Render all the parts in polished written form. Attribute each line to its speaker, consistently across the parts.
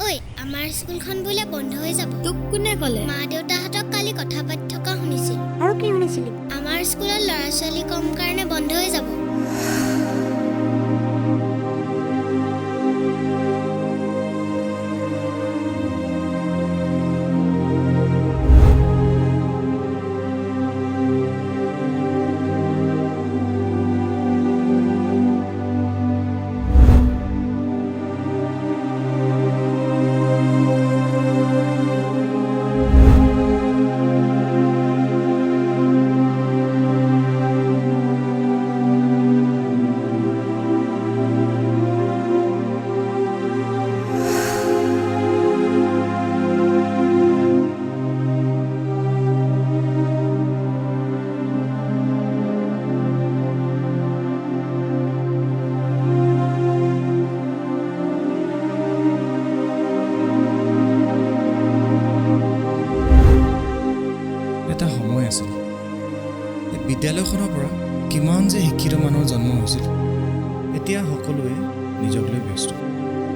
Speaker 1: ঐ আমাৰ স্কুলখন বোলে বন্ধ হৈ যাব।
Speaker 2: তোক কোনে ক'লে?
Speaker 1: মা দেউতাহঁতক কালি কথা পাতি থকা শুনিছিল।
Speaker 3: আৰু কি শুনিছিলি?
Speaker 1: আমাৰ স্কুলত ল'ৰা ছোৱালী কম কাৰণে বন্ধ হৈ যাব।
Speaker 4: বিদ্যালয়খনৰ পৰা কিমান যে শিক্ষিত মানুহৰ জন্ম হৈছিল, এতিয়া সকলোৱে নিজক লৈ ব্যস্ত।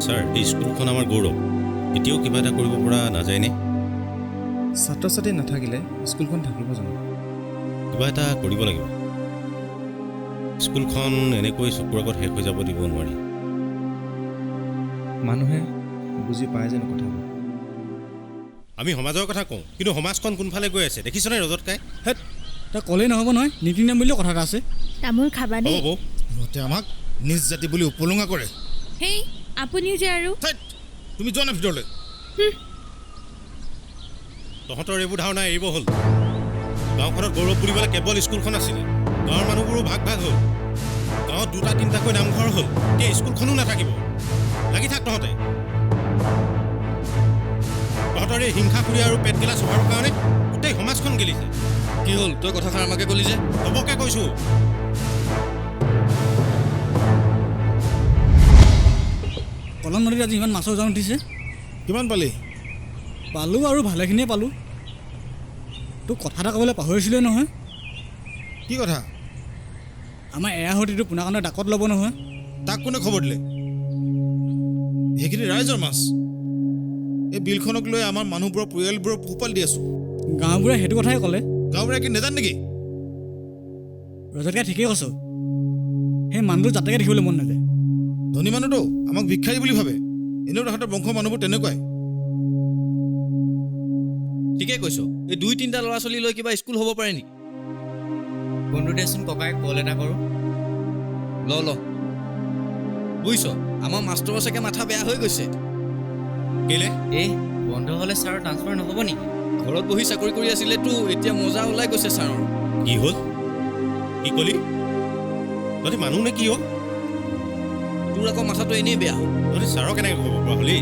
Speaker 5: ছাৰ, এই স্কুলখন আমাৰ গৌৰৱ। এতিয়াও কিবা এটা কৰিব পৰা নাযায়নে?
Speaker 4: ছাত্ৰ ছাত্ৰী নাথাকিলে স্কুলখন থাকিব জানো?
Speaker 5: কিবা এটা কৰিব লাগিব। স্কুলখন এনেকৈ চকুৰ আগত শেষ হৈ যাব দিব নোৱাৰি।
Speaker 4: মানুহে বুজি পায় যেন কথাবোৰ।
Speaker 5: আমি সমাজৰ কথা কওঁ, কিন্তু সমাজখন কোনফালে গৈ আছে দেখিছনে ৰজতকাই?
Speaker 6: হেত, তই ক'লেই নহ'ব নহয়, নীতি নিয়ম বুলিও কথা এটা আছে।
Speaker 2: তামোল খাবা দেই।
Speaker 5: হ'ব।
Speaker 7: সিহঁতে আমাক নিজ জাতি বুলি উপলুঙা কৰে।
Speaker 2: হেই আপুনিও যে আৰু
Speaker 7: তুমি যোৱা না ভিতৰলৈ।
Speaker 5: তহঁতৰ এইবোৰ ধাৰণা এৰিব হ'ল। গাঁওখনত গৌৰৱ বুলিবলৈ কেৱল স্কুলখন আছিলে। গাঁৱৰ মানুহবোৰো ভাগ ভাগ হ'ল। গাঁৱত 2-3টাকৈ নামঘৰ হ'ল। এতিয়া স্কুলখনো নাথাকিব। লাগি থাক তহঁতে। তহঁতৰ এই হিংসাখুৰী আৰু পেট গেলা স্বভাৱৰ কাৰণে গোটেই সমাজখন গেলিছে।
Speaker 6: কি হ'ল, তই কথাষাৰ আমাকে ক'লি যে?
Speaker 5: হ'বকে কৈছোঁ।
Speaker 6: কলম নদীত আজি ইমান মাছৰ উজান উঠিছে।
Speaker 7: কিমান পালি?
Speaker 6: পালোঁ আৰু ভালেখিনিয়ে পালোঁ। তোক কথা এটা ক'বলৈ পাহৰিছিলোৱে নহয়।
Speaker 7: কি কথা?
Speaker 6: আমাৰ এৰাহতীটো পোনাকাণৰ ডাকত ল'ব নহয়।
Speaker 7: তাক কোনে খবৰ দিলে? সেইখিনি ৰাইজৰ মাছ। এই বিলখনক লৈ আমাৰ মানুহবোৰৰ পৰিয়ালবোৰৰ পোহপাল দি আছোঁ।
Speaker 6: গাঁওবুঢ়াই সেইটো কথাই ক'লে।
Speaker 7: গাঁওবুঢ়াই কি নেজান নেকি?
Speaker 6: ৰজতকাই ঠিকেই কৈছ। সেই মানুহটো যাতেকে দেখিবলৈ মন নাযায়।
Speaker 7: ধনী মানুহতো আমাক ভিক্ষাৰী বুলি ভাবে। এনেও তাহাঁতৰ বংশৰ মানুহবোৰ তেনেকুৱাই।
Speaker 8: ঠিকেই কৈছ। এই 2-3টা ল'ৰা ছোৱালী লৈ কিবা স্কুল হ'ব পাৰে নেকি? বন্ধু দেচোন ককাই কল এটা কৰোঁ। ল বুজিছ, আমাৰ মাষ্টৰৰ চাগে মাথা বেয়া হৈ গৈছে।
Speaker 5: কেলে?
Speaker 8: এই বন্ধ হ'লে ছাৰৰ ট্ৰান্সফাৰ নহ'ব নেকি? ঘৰত বহি চাকৰি কৰি আছিলেতো, এতিয়া মজা ওলাই গৈছে ছাৰৰ।
Speaker 5: কি হ'ল? কি ক'লি? তহঁতি মানুহ নে কি হ'ল?
Speaker 8: তোৰ আকৌ মাথাটো এনেই বেয়া হ'ল।
Speaker 5: তহঁতি ছাৰক কেনেকৈ ক'ব পৰা হ'লি?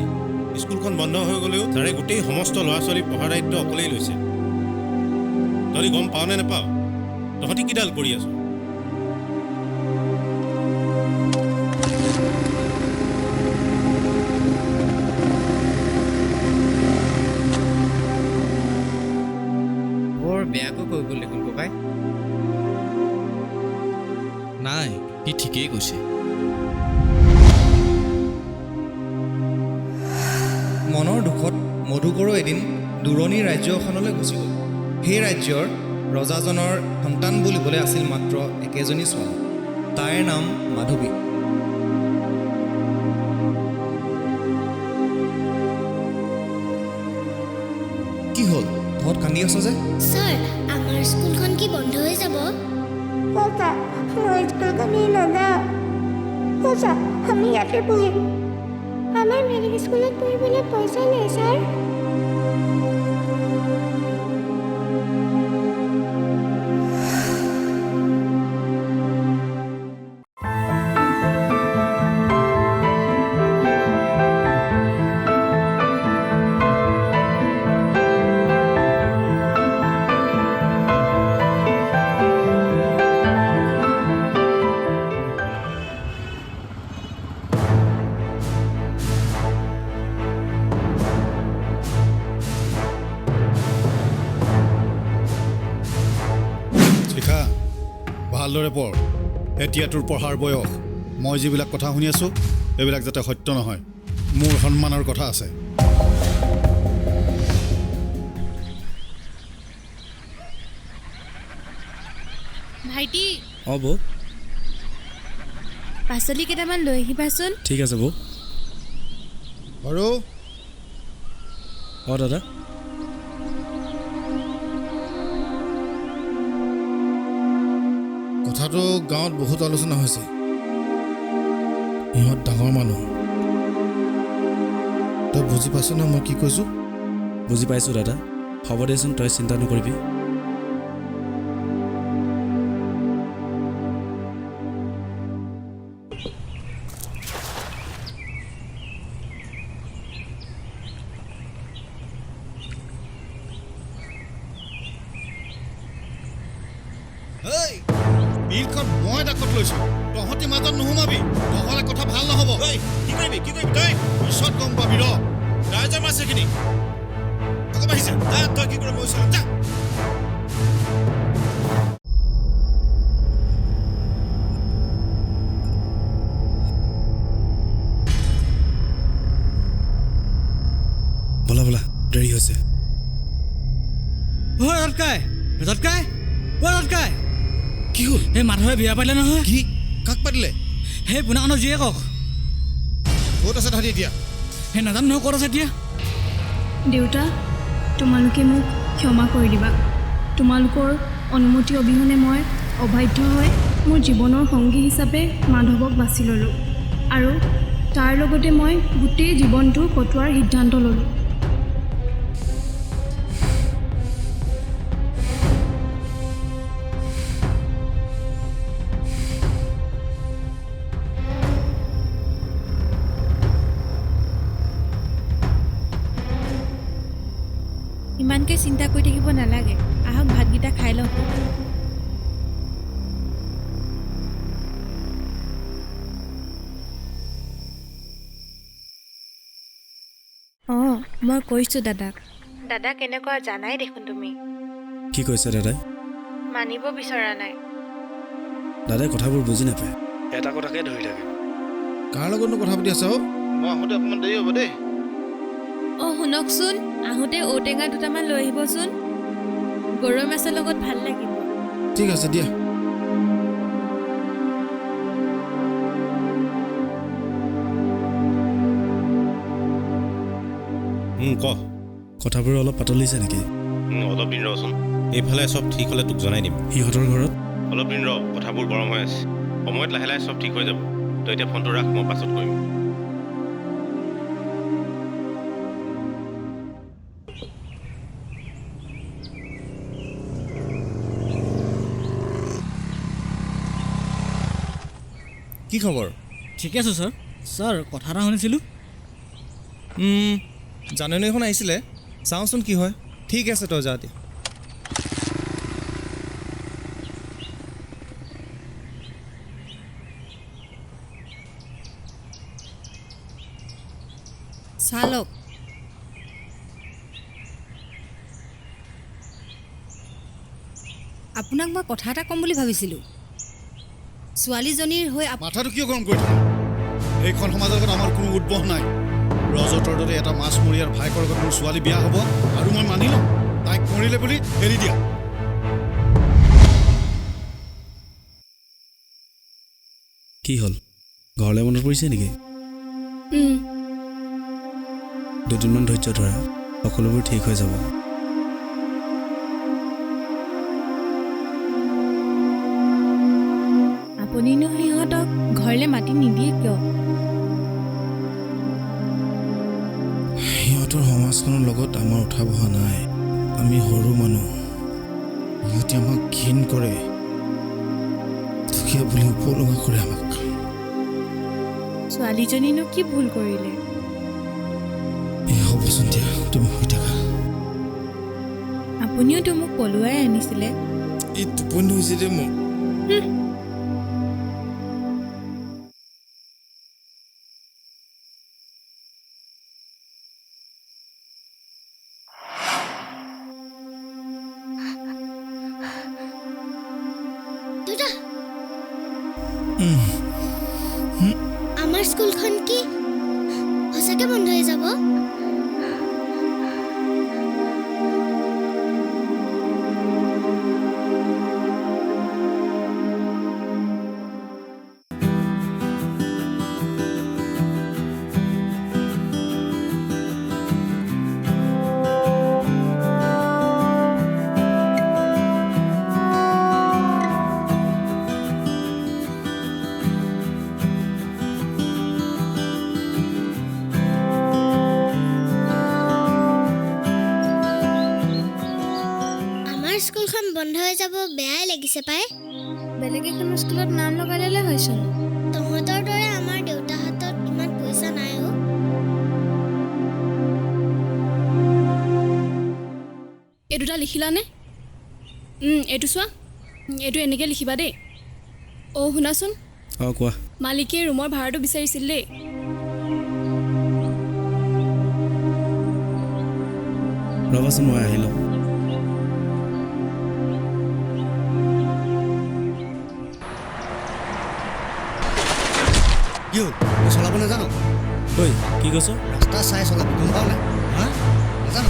Speaker 5: স্কুলখন বন্ধ হৈ গ'লেও ছাৰে গোটেই সমস্ত ল'ৰা ছোৱালী পঢ়াৰ দায়িত্ব অকলেই লৈছে। তহঁতি গম পাৱ নে নাপাৱ? তহঁতি কিডাল কৰি আছ?
Speaker 8: বৰ বেয়াকৈ কৈ গ'ল দেখোন ককাই। নাই, সি ঠিকেই কৈছে।
Speaker 4: মনৰ দুখত মধুকৰো এদিন দূৰণিৰ ৰাজ্য এখনলৈ গুচি গ'ল। সেই ৰাজ্যৰ ৰজাজনৰ সন্তান বুলিবলৈ আছিল মাত্ৰ একেজনী ছোৱালী। তাইৰ নাম মাধৱী। কি হ'ল, তহঁত কান্দি আছ যে?
Speaker 1: ছাৰ, আমাৰ স্কুলখন কি বন্ধ হৈ যাব?
Speaker 3: ককা, মই স্কুলখন নাযাওঁ। ককা, আমি ইয়াতে পঢ়িম। আমাৰ বেলেগ স্কুলত পঢ়িবলৈ পইচা নাই ছাৰ।
Speaker 7: ভালদৰে পঢ়। এতিয়া তোৰ পঢ়াৰ বয়স। মই যিবিলাক কথা শুনি আছোঁ এইবিলাক যাতে সত্য নহয়। মোৰ সন্মানৰ কথা আছে।
Speaker 2: ভাইটি
Speaker 8: অঁ বৌ
Speaker 2: পাচলি কেইটামান লৈ আহিবাচোন।
Speaker 8: ঠিক আছে বৌ।
Speaker 7: আৰু
Speaker 8: অঁ দাদা
Speaker 7: কথাটো গাঁৱত বহুত আলোচনা হৈছে। ইহঁত ডাঙৰ মানুহ, তই বুজি পাইছ ন মই কি কৈছোঁ?
Speaker 8: বুজি পাইছোঁ দাদা, হ'ব দেচোন, তই চিন্তা নকৰিবি।
Speaker 7: বিলখন মই ডাকত লৈছোঁ, তহঁতি মাজত নোসোমাবি, নহ'লে কথা ভাল নহ'ব।
Speaker 5: কি কৰিবি তই?
Speaker 7: পিছত গম পাবি ৰ।
Speaker 5: ৰাইজৰ মাছ সেইখিনি আকৌ বাঢ়িছে। যা তই কি কৰি মই চাম যা।
Speaker 8: ব'লা ব'লা, দেৰি হৈছে।
Speaker 6: ঐ ৰটকাই, ৰটকাই, ঐ ৰটকাই,
Speaker 7: কি হ'ল?
Speaker 6: এই মাধৱে বিয়া পাতিলে নহয়।
Speaker 7: কি? কাক পাতিলে?
Speaker 6: সেই পোনাখনৰ জীয়েকক।
Speaker 7: ক'ত আছে তাহাঁতি এতিয়া?
Speaker 6: সেই নাজানো নহয় ক'ত আছে এতিয়া।
Speaker 9: দেউতা, তোমালোকে মোক ক্ষমা কৰি দিবা। তোমালোকৰ অনুমতি অবিহনে মই অবাধ্য হৈ মোৰ জীৱনৰ সংগী হিচাপে মাধৱক বাছি ল'লোঁ আৰু তাৰ লগতে মই গোটেই জীৱনটো কটোৱাৰ সিদ্ধান্ত ল'লোঁ।
Speaker 2: ইমানকৈ চিন্তা কৰি থাকিব নালাগে, আহক ভাতকেইটা খাই লওঁ। অঁ, মই কৈছোঁ দাদাক। দাদা কেনেকুৱা জানাই দেখোন তুমি।
Speaker 8: কি কৈছে দাদাই?
Speaker 2: মানিব বিচৰা নাই।
Speaker 8: দাদাই কথাবোৰ বুজি নাপায়, এটা কথাকে ধৰি থাকে।
Speaker 7: কাৰ লগতনো কথা পাতি আছা? মই আহোঁতে অকণমান দেৰি হ'ব দেই।
Speaker 2: অঁ শুনকচোন, আহোঁতে ঔটেঙা দুটামান লৈ আহিবচোন, গৰৈ মাছৰ লগত ভাল লাগিব।
Speaker 7: ঠিক আছে দিয়া।
Speaker 5: ক
Speaker 8: কথাবোৰ অলপ পাতলিছে নেকি?
Speaker 5: অলপ দিন ৰচোন, এইফালে চব ঠিক হ'লে তোক জনাই দিম।
Speaker 8: সিহঁতৰ ঘৰত
Speaker 5: অলপ দিন ৰ, কথাবোৰ গৰম হৈ আছে। সময়ত লাহে লাহে চব ঠিক হৈ যাব। তই এতিয়া ফোনটো ৰাখ, মই পাছত কৰিম।
Speaker 4: কি খবৰ?
Speaker 6: ঠিকে আছোঁ ছাৰ। ছাৰ কথা এটা শুনিছিলোঁ।
Speaker 4: জাননী এখন আহিছিলে, চাওঁচোন কি হয়। ঠিক আছে, তই যা এতিয়া।
Speaker 10: চালক, আপোনাক মই কথা এটা ক'ম বুলি ভাবিছিলোঁ। ছোৱালীজনীৰ হৈ
Speaker 7: মাথাটো কিয় গৰম কৰি থাকে? এইখন সমাজৰ লগত আমাৰ কোনো উদ্ভৱ নাই। ৰজতৰ দৰে এটা মাছমৰীয়াৰ ভায়েকৰ লগত মোৰ ছোৱালী বিয়া হ'ব আৰু মই মানি লম? তাইক মৰিলে বুলি এৰি দিয়া।
Speaker 8: কি হ'ল? ঘৰলৈ মনত পৰিছে নেকি? দুদিনমান ধৈৰ্য ধৰা, সকলোবোৰ ঠিক হৈ যাব।
Speaker 2: আপুনিনো সিহঁতক ঘৰলৈ মাতি নিদিয়ে কিয়?
Speaker 7: সিহঁতৰ সমাজখনৰ লগত আমাৰ উঠা বহা নাই। আমি সৰু মানুহ, সিহঁতে আমাক ঘিণ কৰে, দুখীয়া বুলি উপলুঙা কৰে আমাক।
Speaker 2: ছোৱালীজনীনো কি ভুল কৰিলে?
Speaker 7: হ'বচোন দিয়া, তুমি শুই থাকা।
Speaker 2: আপুনিওতো মোক পলুৱাই আনিছিলে।
Speaker 7: এই টোপনি হৈছে দে মোৰ।
Speaker 1: দুটা আমাৰ স্কুলখন কি সঁচাকৈ বন্ধ হৈ যাব? স্কুলখন বন্ধ হৈ যাব বেয়াই লাগিছে পাই।
Speaker 2: বেলেগ এখন স্কুলত নাম লগাই ল'লে হৈছিল।
Speaker 1: তহঁতৰ দৰে আমাৰ দেউতাহঁতত ইমান পইচা নাই অ'।
Speaker 9: এই দুটা লিখিলানে? এইটো চোৱা, এইটো এনেকৈ লিখিবা দেই। অ' শুনাচোন,
Speaker 8: অঁ কোৱা।
Speaker 9: মালিকে ৰুমৰ ভাড়াটো বিচাৰিছিল দেই।
Speaker 8: ৰ'বাচোন মই আহি লওঁ।
Speaker 7: কি হ'ল? মই চলাব নাজানো।
Speaker 8: ঐ কি কৈছ?
Speaker 7: ৰাস্তা চাই চলাবি, গম পাৱ নাই? হা নাজানো?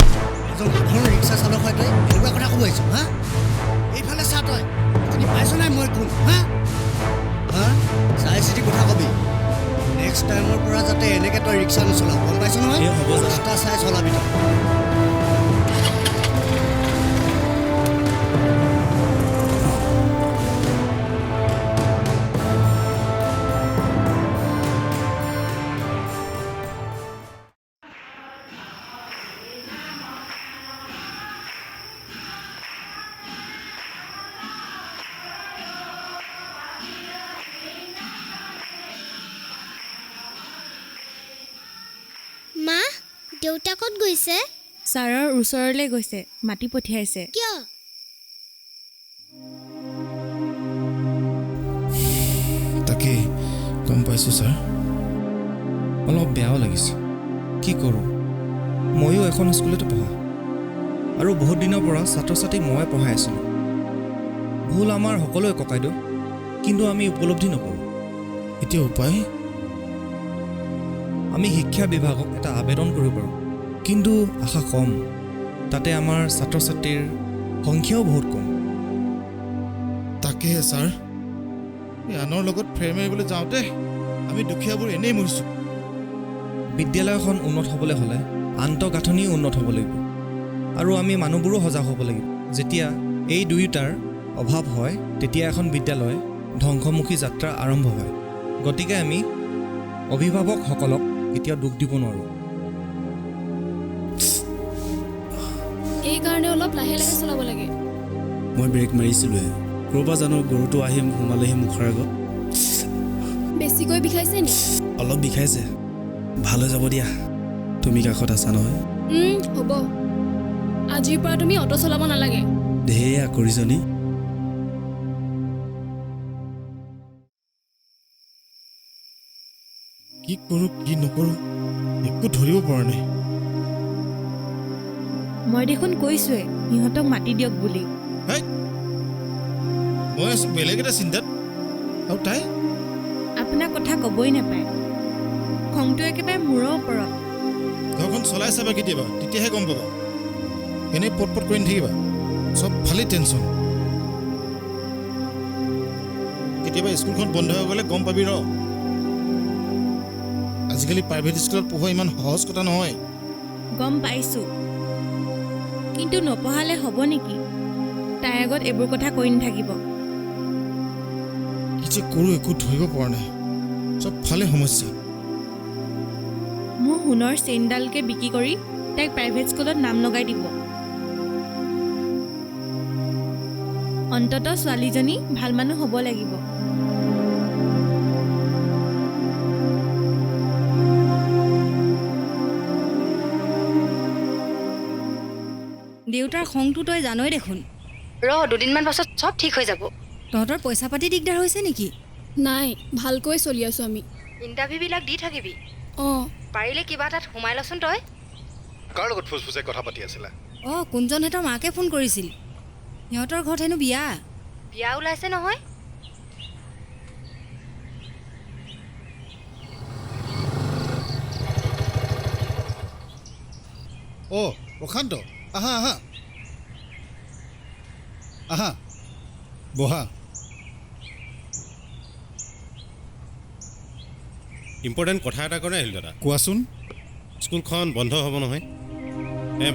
Speaker 7: এজন সাধাৰণ ৰিক্সা চালক হয় তই এনেকুৱা কথা ক'ব আহিছ? হা এইফালে চা তই, চিনি পাইছ নাই মই কোন? হা হা চাই চিতি কথা কবি। নেক্সট টাইমৰ পৰা যাতে এনেকৈ তই ৰিক্সা নচলাৱ, গম পাইছ নহয়?
Speaker 8: হ'ব যা।
Speaker 7: ৰাস্তা চাই চলাবি তই।
Speaker 1: মা, দেউতা ক'ত গৈছে?
Speaker 2: ছাৰৰ ওচৰলৈ গৈছে, মাতি পঠিয়াইছে।
Speaker 1: কিয়?
Speaker 4: তাকেই গম পাইছোঁ ছাৰ। অলপ বেয়াও লাগিছে। কি কৰোঁ, ময়ো এখন স্কুলতে পঢ়া আৰু বহুত দিনৰ পৰা ছাত্ৰ ছাত্ৰীক মই পঢ়াই আছিলোঁ। ভুল আমাৰ সকলোৱে ককাইদেউ, কিন্তু আমি উপলব্ধি নকৰোঁ। এতিয়া উপায়, আমি শিক্ষা বিভাগক এটা আবেদন কৰিব পাৰোঁ, কিন্তু আশা কম। তাতে আমাৰ ছাত্ৰ ছাত্ৰীৰ সংখ্যাও বহুত কম।
Speaker 7: তাকেহে ছাৰ, আনৰ লগত ফেৰ মাৰিবলৈ যাওঁতে আমি দুখীয়াবোৰ এনেই মৰিছোঁ।
Speaker 4: বিদ্যালয়খন উন্নত হ'বলৈ হ'লে আন্তঃগাঁথনিও উন্নত হ'ব লাগিব আৰু আমি মানুহবোৰো সজাগ হ'ব লাগিব। যেতিয়া এই দুয়োটাৰ অভাৱ হয় তেতিয়া এখন বিদ্যালয় ধ্বংসমুখী যাত্ৰা আৰম্ভ হয়। গতিকে আমি অভিভাৱকসকলক কেতিয়াও দুখ দিব নোৱাৰোঁ।
Speaker 9: এইকাৰণে অলপ লাহে লাহে চলাব লাগে।
Speaker 8: মই ব্ৰেক মাৰিছিলোঁহে, ক'ৰবাৰ জানো গৰুটো আহি সোমালেহি মুখৰ আগত।
Speaker 9: বেছিকৈ বিষাইছে নি?
Speaker 8: অলপ বিষাইছে, ভাল হৈ যাব দিয়া। তুমি কাষত আছা নহয়?
Speaker 9: হ'ব, আজিৰ পৰা তুমি অটো চলাব নালাগে।
Speaker 8: ঢেৰ আকৰিজনী।
Speaker 7: কি কৰোঁ কি নকৰোঁ একো ধৰিব পৰা নাই।
Speaker 2: মই দেখোন কৈছোঁৱে সিহঁতক মাতি দিয়ক বুলি।
Speaker 7: মই আছোঁ বেলেগ এটা চিন্তাত, আৰু তাই
Speaker 2: আপোনাৰ কথা ক'বই নাপায়। খংটো একেবাৰে মূৰৰ ওপৰত।
Speaker 7: ঘৰখন চলাই চাবা কেতিয়াবা, তেতিয়াহে গম পাবা। এনেই পট পট কৰি নাথাকিবা, চব ভালেই টেনশ্যন। কেতিয়াবা স্কুলখন বন্ধ হৈ গ'লে গম পাবি ৰ। আজিকালি প্ৰাইভেট স্কুলত পঢ়োৱা ইমান সহজ কথা নহয়।
Speaker 2: গম পাইছোঁ, কিন্তু নপঢ়ালে হ'ব নেকি? তাইৰ আগত এইবোৰ কথা কৈ নাথাকিব।
Speaker 7: কি যে কৰোঁ একো ধৰিব পৰা নাই, চব ফালে সমস্যা।
Speaker 2: মোৰ সোণৰ চেইনডালকে বিক্ৰী কৰি তাইক প্ৰাইভেট স্কুলত নাম লগাই দিব। অন্ততঃ ছোৱালীজনী ভাল মানুহ হ'ব লাগিব।
Speaker 10: দেউতাৰ খংটো তই জানই দেখোন। দুদিনমান পাছত চব ঠিক হৈ যাব। তহঁতৰ পইচা পাতি দিগদাৰ হৈছে নেকি?
Speaker 9: নাই, ভালকৈ চলি আছোঁ আমি।
Speaker 10: ইণ্টাৰভিউবিলাক দি থাকিবি।
Speaker 9: অঁ,
Speaker 10: পাৰিলে কিবা এটাত সোমাই লচোন তই।
Speaker 7: কাৰ লগত ফুচফুচাই কথা পাতি আছিলা?
Speaker 10: অঁ, কুঞ্জনহঁতৰ মাকে ফোন কৰিছিল। সিহঁতৰ ঘৰত হেনো বিয়া ওলাইছে নহয়।
Speaker 7: অ' প্ৰশান্ত আহা আহা আহা বহা
Speaker 5: ইম্পৰ্টেণ্ট কথা এটা কাৰণে আহিলোঁ দাদা।
Speaker 7: কোৱাচোন।
Speaker 5: স্কুলখন বন্ধ হ'ব নহয়,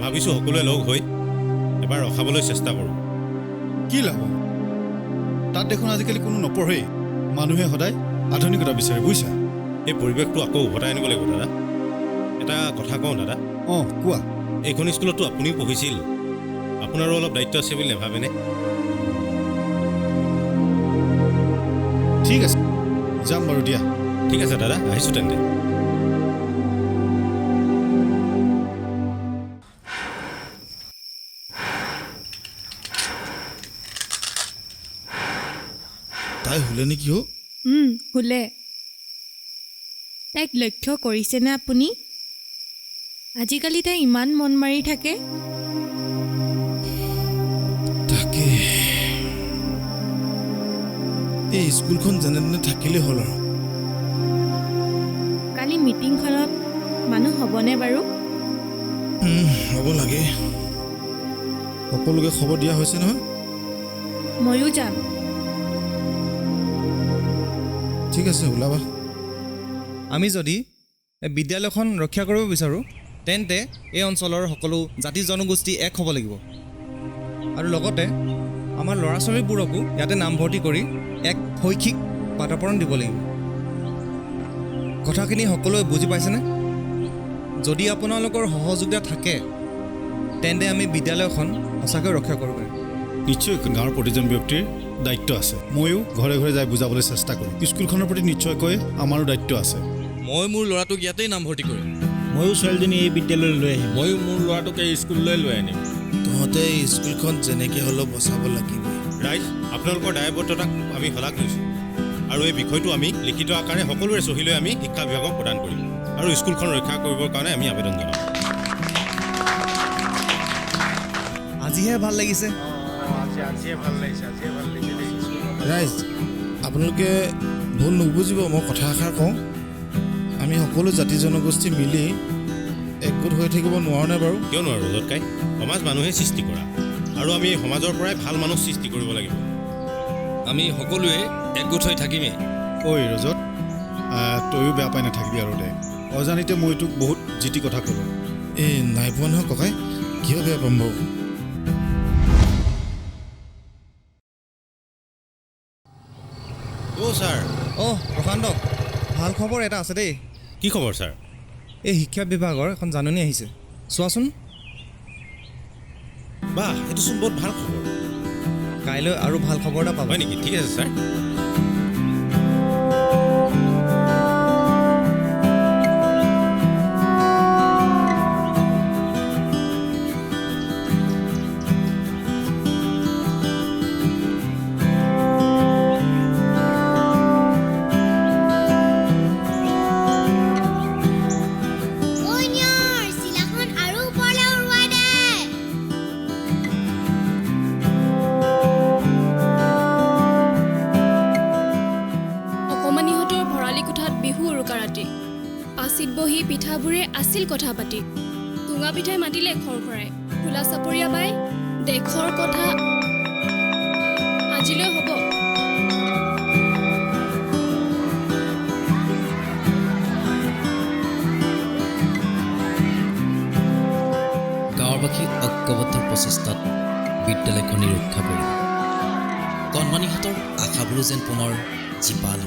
Speaker 5: ভাবিছোঁ সকলোৱে লগ হৈ এবাৰ ৰখাবলৈ চেষ্টা কৰোঁ।
Speaker 7: কি লাভ? তাত দেখোন আজিকালি কোনো নপঢ়েই। মানুহে সদায় আধুনিকতা বিচাৰে বুজিছা।
Speaker 5: এই পৰিৱেশটো আকৌ উভতাই আনিব লাগিব দাদা। এটা কথা কওঁ দাদা।
Speaker 7: অঁ কোৱা।
Speaker 5: এইখন স্কুলতো আপুনিও পঢ়িছিল, আপোনাৰো অলপ দায়িত্ব আছে বুলি নাভাবেনে?
Speaker 7: ঠিক আছে, যাম বাৰু দিয়া।
Speaker 5: ঠিক আছে দাদা, আহিছোঁ তেন্তে।
Speaker 7: তাই শুলে নেকি অ'?
Speaker 2: শুলে। তাইক লক্ষ্য কৰিছেনে আপুনি? আজিকালি তাই ইমান মন মাৰি থাকে।
Speaker 11: তাকে এই স্কুলখন যেনে তেনে থাকিলেই হ'ল আৰু।
Speaker 2: কালি মিটিংখনত মানুহ হ'বনে বাৰু?
Speaker 11: হ'ব লাগে। সকলোকে খবৰ দিয়া হৈছে নহয়?
Speaker 2: ময়ো যাম।
Speaker 11: ঠিক আছে, ওলাবা।
Speaker 4: আমি যদি এই বিদ্যালয়খন ৰক্ষা কৰিব বিচাৰোঁ তেন্তে এই অঞ্চলৰ সকলো জাতি জনগোষ্ঠী এক হ'ব লাগিব আৰু লগতে আমাৰ ল'ৰা ছোৱালীবোৰকো ইয়াতে নামভৰ্তি কৰি এক শৈক্ষিক বাতাবৰণ দিব লাগিব। কথাখিনি সকলোৱে বুজি পাইছেনে? যদি আপোনালোকৰ সহযোগিতা থাকে তেন্তে আমি বিদ্যালয়খন সঁচাকৈ ৰক্ষা কৰিব পাৰিম।
Speaker 7: নিশ্চয় গাঁৱৰ প্ৰতিজন ব্যক্তিৰ দায়িত্ব আছে। ময়ো ঘৰে ঘৰে যাই বুজাবলৈ চেষ্টা কৰিম। স্কুলখনৰ প্ৰতি নিশ্চয়কৈ আমাৰো দায়িত্ব আছে।
Speaker 8: মই মোৰ ল'ৰাটোক ইয়াতেই নামভৰ্তি কৰিম।
Speaker 6: ময়ো ছোৱালীজনী এই বিদ্যালয়লৈ লৈ আহিম।
Speaker 5: ময়ো মোৰ ল'ৰাটোক এই স্কুললৈ লৈ আনিম।
Speaker 11: তহঁতে এই স্কুলখন যেনেকৈ হ'লেও বচাব লাগিব।
Speaker 5: ৰাইজ, আপোনালোকৰ দায়বদ্ধতাক আমি শলাগ লৈছোঁ আৰু এই বিষয়টো আমি লিখিত আকাৰে সকলোৰে চহী লৈ আমি শিক্ষা বিভাগক প্ৰদান কৰিম আৰু স্কুলখন ৰক্ষা কৰিবৰ কাৰণে আমি আবেদন জনাম।
Speaker 4: আজিহে ভাল লাগিছে।
Speaker 11: ৰাইজ, আপোনালোকে ভুল নুবুজিব, মই কথা এষাৰ কওঁ। আমি সকলো জাতি জনগোষ্ঠী মিলি একগোট হৈ থাকিব নোৱাৰোঁনে বাৰু?
Speaker 5: কিয় নোৱাৰোঁ ৰজতকাই? সমাজ মানুহে সৃষ্টি কৰা আৰু আমি এই সমাজৰ পৰাই ভাল মানুহ সৃষ্টি কৰিব লাগিব।
Speaker 8: আমি সকলোৱে একগোট হৈ থাকিমেই।
Speaker 7: ঐ ৰজত, তয়ো বেয়া পাই নাথাকিবি আৰু দে। অজানিতে মই তোক বহুত জিতি কথা ক'লোঁ।
Speaker 11: এই নাই পোৱা নহয় ককাই, কিয় বেয়া পাম বাৰু?
Speaker 5: অ' ছাৰ।
Speaker 4: প্ৰশান্ত, ভাল খবৰ এটা আছে দেই।
Speaker 5: কি খবৰ ছাৰ?
Speaker 4: এই শিক্ষা বিভাগৰ এখন জাননী আহিছে, চোৱাচোন।
Speaker 5: বাহ, এইটোচোন বহুত ভাল খবৰ।
Speaker 4: কাইলৈ আৰু ভাল খবৰ এটা পাবা।
Speaker 5: হয় নেকি? ঠিক আছে ছাৰ।
Speaker 1: ঐ নিয়ৰ, চিলাখন আৰু ওপৰলৈ উৰুৱাই দে।
Speaker 9: অকণমানিহঁতৰ ভৰালি কোঠাত বিহু উৰুকা ৰাতি। পাচিত বহি পিঠাবোৰে আছিল কথা পাতি। টুঙা পিঠাই মাতিলে খৰখৰাই। খোলা চাপৰীয়া বাই দেশৰ কথা আজিলৈ হ'ব।
Speaker 8: গাঁৱৰবাসীৰ ঐক্যবদ্ধ প্ৰচেষ্টাত বিদ্যালয়খনি ৰক্ষা কৰিব। কণমানিহঁতৰ আশাবোৰো যেন পুনৰ জীপাল